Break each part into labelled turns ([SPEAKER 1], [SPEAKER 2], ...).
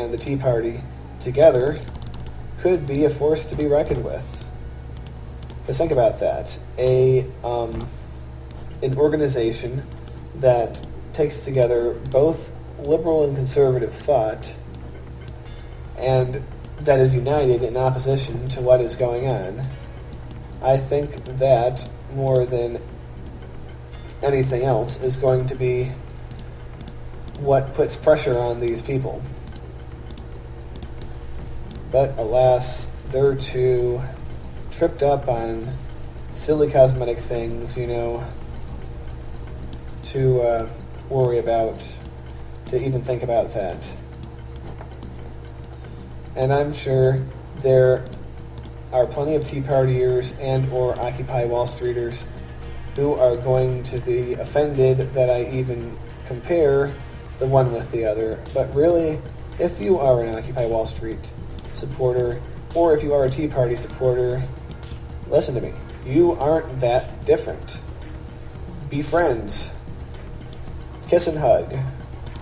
[SPEAKER 1] and the Tea Party together could be a force to be reckoned with. Because think about that. An organization that takes together both liberal and conservative thought and that is united in opposition to what is going on. I think that, more than anything else, is going to be what puts pressure on these people. But alas, they're too tripped up on silly cosmetic things, to worry about, to even think about that. And I'm sure there are plenty of Tea Partiers and or Occupy Wall Streeters who are going to be offended that I even compare the one with the other. But really, if you are an Occupy Wall Street supporter, or if you are a Tea Party supporter, listen to me. You aren't that different. Be friends. Kiss and hug.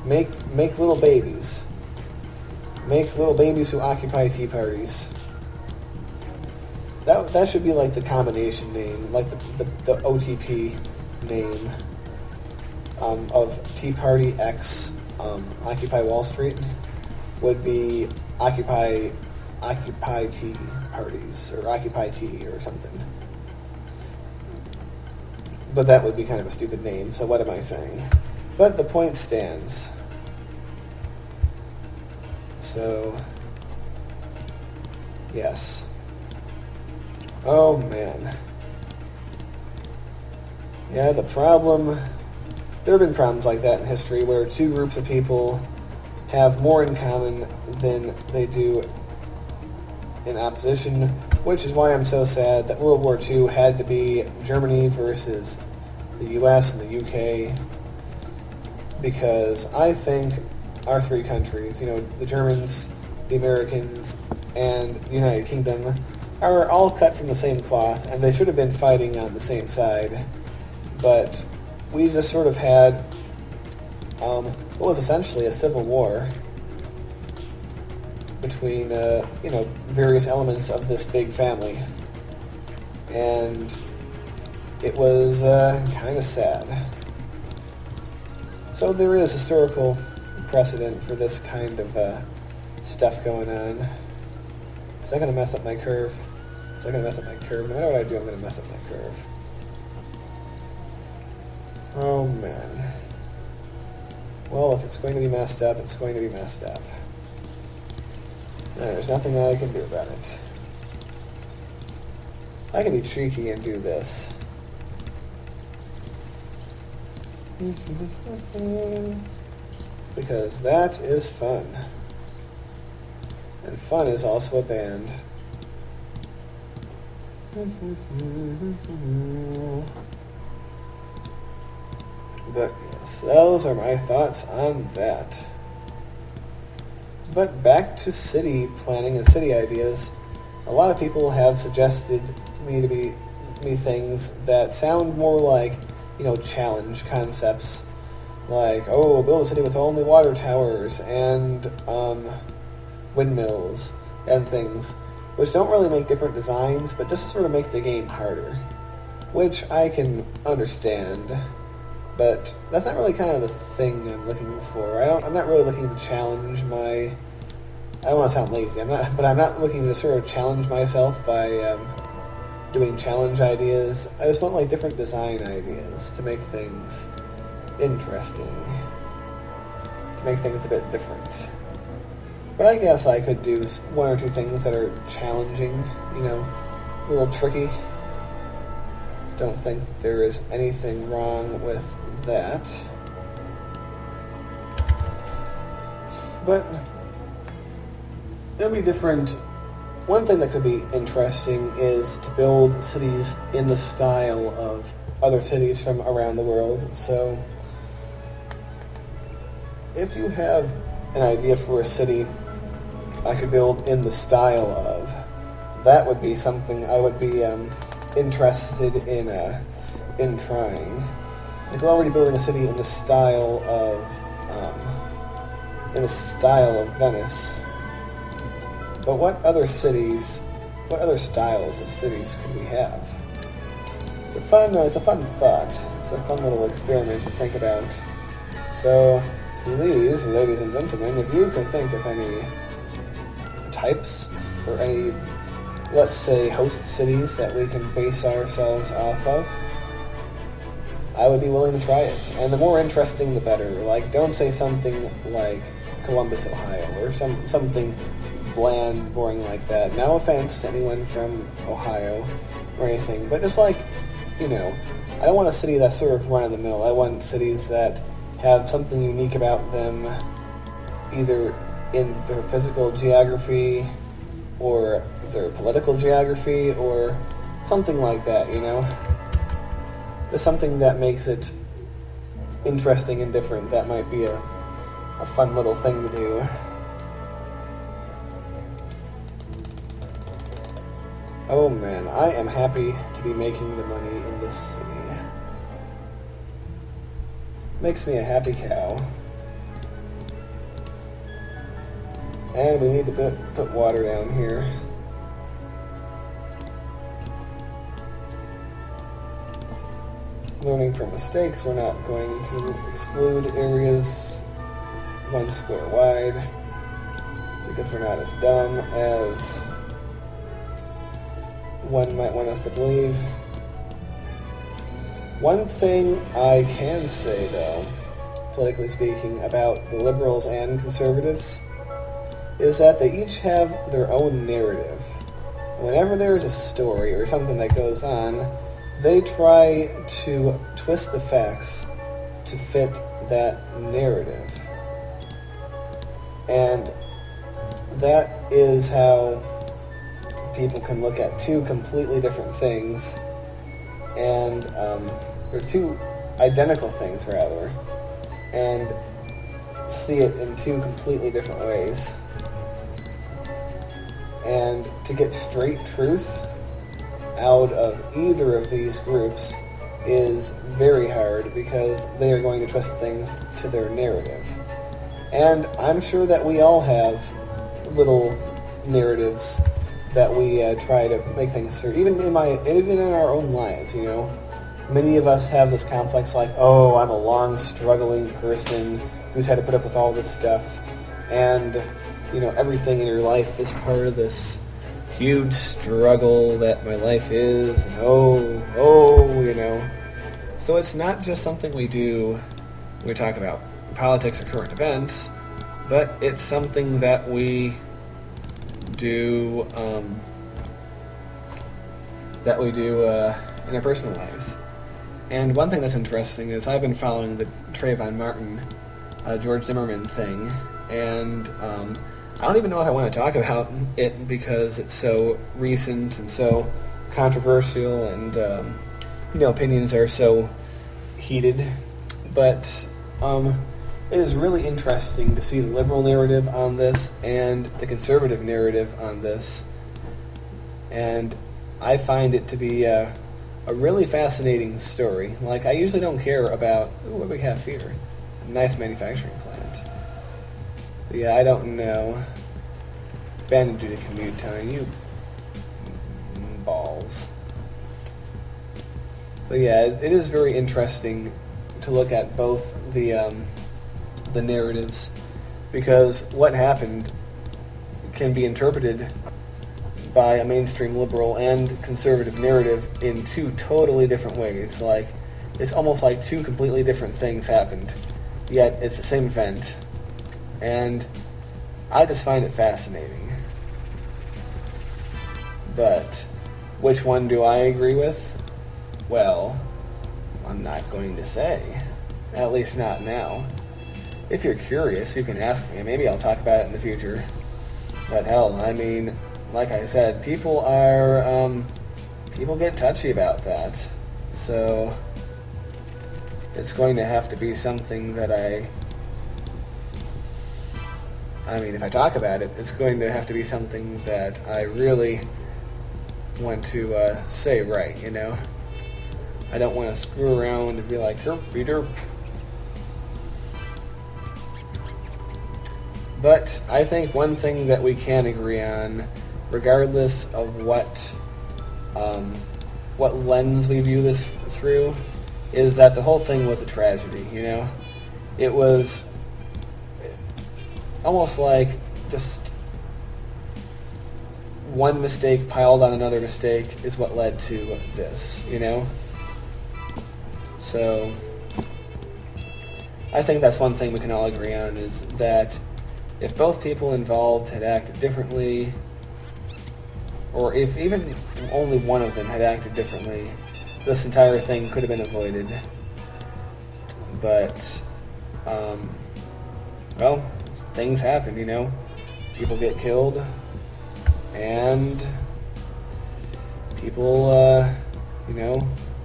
[SPEAKER 1] Make little babies. Make little babies who occupy Tea Parties. That should be like the combination name, like the OTP name of Tea Party X Occupy Wall Street would be Occupy Tea Parties, or Occupy Tea or something. But that would be kind of a stupid name, so what am I saying? But the point stands. So, yes. Oh, man. Yeah, there have been problems like that in history where two groups of people have more in common than they do in opposition, which is why I'm so sad that World War II had to be Germany versus the US and the UK, because I think our three countries, the Germans, the Americans, and the United Kingdom, are all cut from the same cloth, and they should have been fighting on the same side. But we just sort of had what was essentially a civil war between various elements of this big family, and it was kind of sad. So there is historical precedent for this kind of stuff going on. Is that going to mess up my curve? Is that going to mess up my curve? No matter what I do, I'm going to mess up my curve. Oh, man. Well, if it's going to be messed up, it's going to be messed up. There's nothing that I can do about it. I can be cheeky and do this. Because that is fun. And fun is also a band. But yes, those are my thoughts on that. But back to city planning and city ideas. A lot of people have suggested me things that sound more like, challenge concepts. Like, build a city with only water towers and windmills and things, which don't really make different designs, but just sort of make the game harder, which I can understand. But that's not really kind of the thing I'm looking for. I'm not really looking to challenge I don't want to sound lazy. I'm not looking to sort of challenge myself by doing challenge ideas. I just want different design ideas to make things interesting, to make things a bit different. But I guess I could do one or two things that are challenging, a little tricky. Don't think there is anything wrong with that. But it'll be different. One thing that could be interesting is to build cities in the style of other cities from around the world. So if you have an idea for a city I could build in the style of, that would be something I would be interested in trying. If we're already building a city in the style of in the style of Venice. But what other styles of cities could we have? It's a fun thought. It's a fun little experiment to think about. So, please, ladies and gentlemen, if you can think of any types or any, let's say, host cities that we can base ourselves off of, I would be willing to try it. And the more interesting, the better. Like, don't say something like Columbus, Ohio, or something bland, boring like that. No offense to anyone from Ohio or anything, but just like, I don't want a city that's sort of run-of-the-mill. I want cities that have something unique about them, either in their physical geography or their political geography or something like that, There's something that makes it interesting and different. That might be a fun little thing to do. Oh man, I am happy to be making the money in this city. Makes me a happy cow. And we need to put water down here. Learning from mistakes, we're not going to exclude areas 1 square wide because we're not as dumb as one might want us to believe. One thing I can say, though, politically speaking, about the liberals and conservatives is that they each have their own narrative. Whenever there's a story or something that goes on, they try to twist the facts to fit that narrative. And that is how people can look at two completely different things, and or two identical things, rather, and see it in two completely different ways. And to get straight truth out of either of these groups is very hard because they are going to twist things to their narrative. And I'm sure that we all have little narratives that we try to make things through, even in our own lives. Many of us have this complex, like, oh, I'm a long struggling person who's had to put up with all this stuff, and everything in your life is part of this huge struggle that my life is, and so it's not just something we do when we talk about politics or current events, but it's something that we do in our personal lives. And one thing that's interesting is I've been following the Trayvon Martin, George Zimmerman thing, and I don't even know if I want to talk about it because it's so recent and so controversial, and opinions are so heated. But it is really interesting to see the liberal narrative on this and the conservative narrative on this, and I find it to be a really fascinating story. Like, I usually don't care about what we have here, a nice manufacturing plant. But yeah, I don't know. Abandoned due to commute time, you balls. But yeah, it is very interesting to look at both the narratives, because what happened can be interpreted by a mainstream liberal and conservative narrative in two totally different ways. Like, it's almost like two completely different things happened, yet it's the same event. And I just find it fascinating. But which one do I agree with? Well, I'm not going to say. At least not now. If you're curious, you can ask me. Maybe I'll talk about it in the future. But hell, I mean, like I said, people get touchy about that. So it's going to have to be something that I mean, if I talk about it, it's going to have to be something that I really want to say right, I don't want to screw around and be like, derp. But I think one thing that we can agree on, regardless of what lens we view this through, is that the whole thing was a tragedy, you know? It was almost like just one mistake piled on another mistake is what led to this, you know? So I think that's one thing we can all agree on, is that if both people involved had acted differently, or if even only one of them had acted differently, this entire thing could have been avoided. But, well, things happen, you know? People get killed, and people,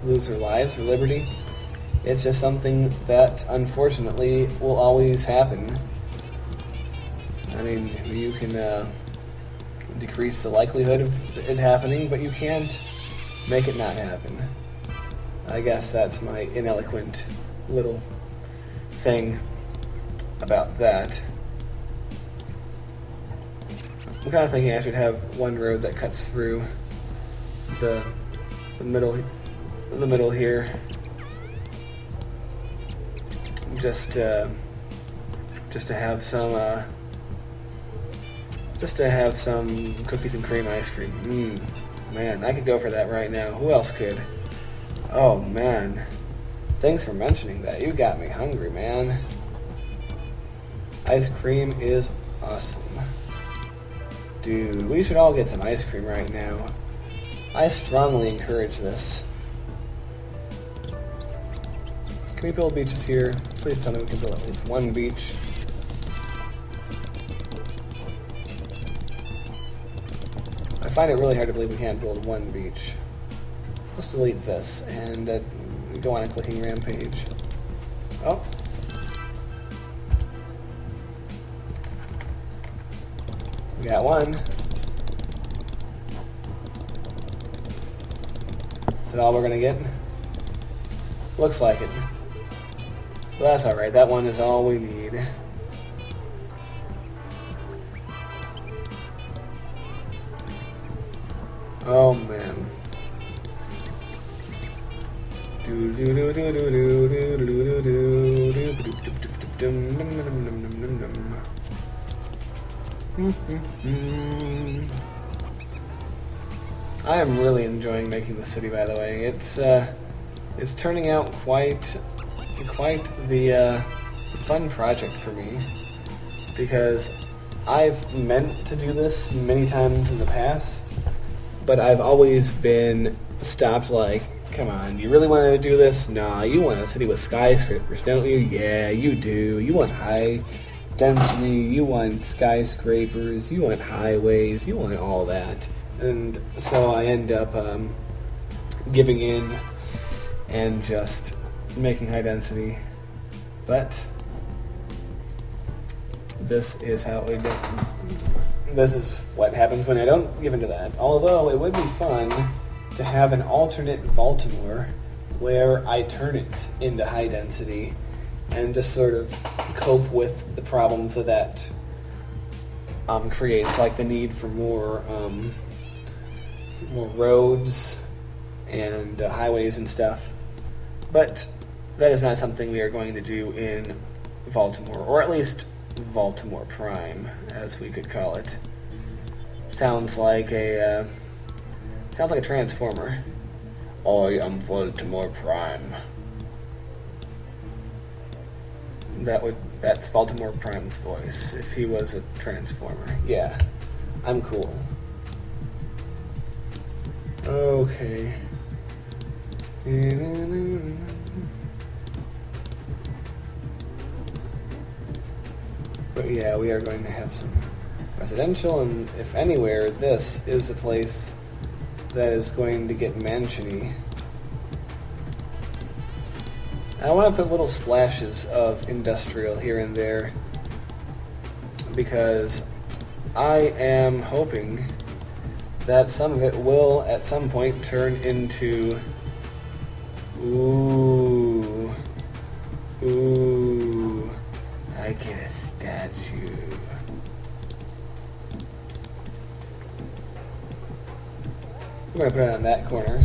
[SPEAKER 1] lose their lives or liberty. It's just something that, unfortunately, will always happen. I mean, you can decrease the likelihood of it happening, but you can't make it not happen. I guess that's my ineloquent little thing about that. I'm kind of thinking I should have one road that cuts through the middle here, just to have some cookies and cream ice cream. Man, I could go for that right now. Who else could? Oh man, thanks for mentioning that. You got me hungry, man. Ice cream is awesome. Dude, we should all get some ice cream right now. I strongly encourage this. Can we build beaches here? Please tell me we can build at least one beach. I find it really hard to believe we can't build one beach. Let's delete this and go on a clicking rampage. Oh. We got one. Is that all we're gonna get? Looks like it. Well, that's alright. That one is all we need. Oh man. I am really enjoying making the city, by the way. It's turning out quite the fun project for me, because I've meant to do this many times in the past, but I've always been stopped like, come on, you really want to do this? Nah, you want a city with skyscrapers, don't you? Yeah, you do. You want high density, you want skyscrapers, you want highways, you want all that. And so I end up giving in and just making high density. But this is how it this is what happens when I don't give into that. Although it would be fun to have an alternate Valtimore where I turn it into high density and just sort of cope with the problems that that creates, like the need for more roads and highways and stuff. But that is not something we are going to do in Valtimore, or at least Valtimore Prime, as we could call it. Sounds like a transformer. I am Valtimore Prime. That's Valtimore Prime's voice if he was a transformer. Yeah, I'm cool. Okay. But yeah, we are going to have some residential, and if anywhere, this is the place that is going to get mansiony. I want to put little splashes of industrial here and there, because I am hoping that some of it will at some point turn into ooh, I get a statue. I'm going to put it on that corner.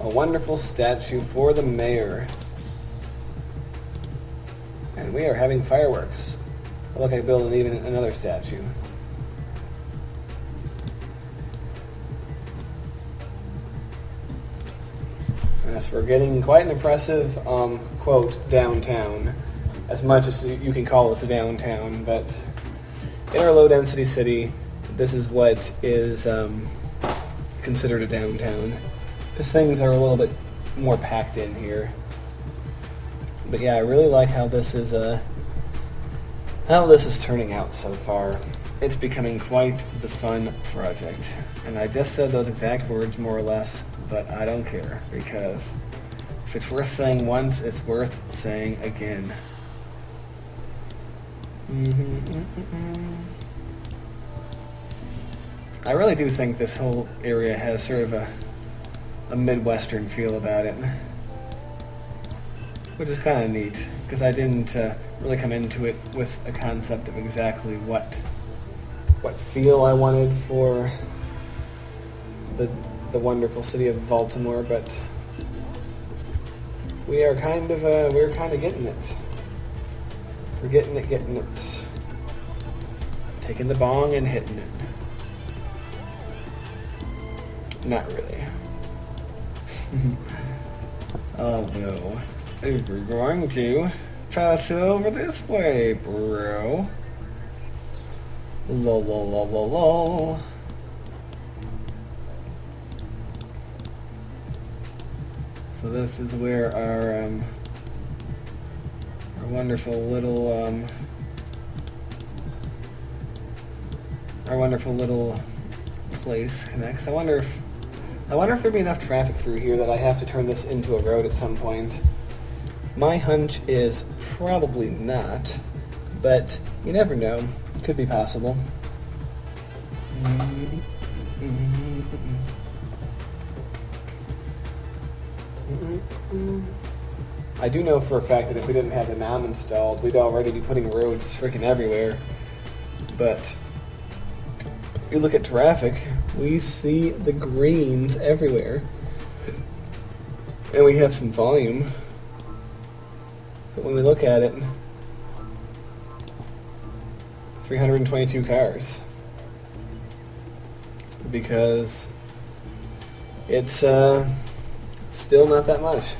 [SPEAKER 1] A wonderful statue for the mayor. And we are having fireworks. Look, I built even another statue. Yes, we're getting quite an impressive, quote, downtown. As much as you can call this a downtown, but in our low-density city, this is what is considered a downtown. Because things are a little bit more packed in here. But yeah, I really like how this is turning out so far. It's becoming quite the fun project. And I just said those exact words more or less, but I don't care, because if it's worth saying once, it's worth saying again. I really do think this whole area has sort of a Midwestern feel about it, which is kind of neat, because I didn't really come into it with a concept of exactly what feel I wanted for the wonderful city of Valtimore, but we're kind of getting it. We're getting it. Taking the bong and hitting it. Not really. Oh no. We're going to pass it over this way, bro. Lol, lol, lol, lol, lol. So this is where our wonderful little place connects. I wonder if there'd be enough traffic through here that I have to turn this into a road at some point. My hunch is probably not, but you never know. Could be possible. I do know for a fact that if we didn't have the nom installed, we'd already be putting roads freaking everywhere. But you look at traffic, we see the greens everywhere. And we have some volume. But when we look at it, 322 cars. Because it's still not that much.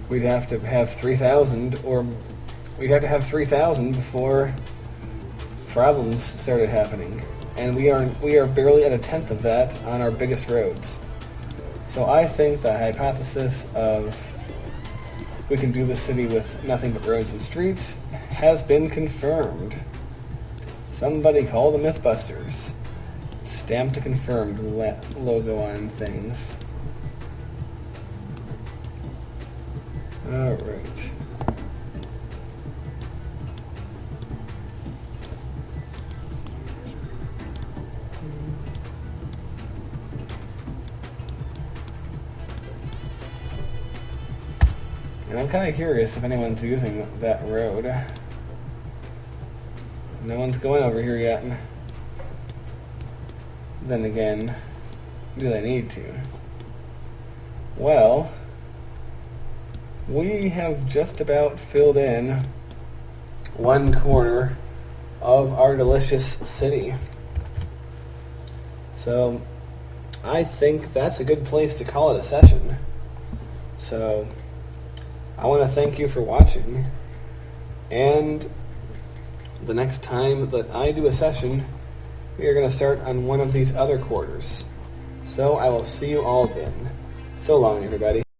[SPEAKER 1] We'd have to have 3,000, or we'd have to have 3,000 before problems started happening. And we are barely at a tenth of that on our biggest roads. So I think the hypothesis of we can do the city with nothing but roads and streets has been confirmed. Somebody call the Mythbusters. Stamped a confirmed logo on things. Alright. And I'm kind of curious if anyone's using that road. No one's going over here yet. Then again, do they need to? Well, we have just about filled in one corner of our delicious city. So I think that's a good place to call it a session. So I want to thank you for watching, and the next time that I do a session, we are going to start on one of these other quarters. So I will see you all then. So long, everybody.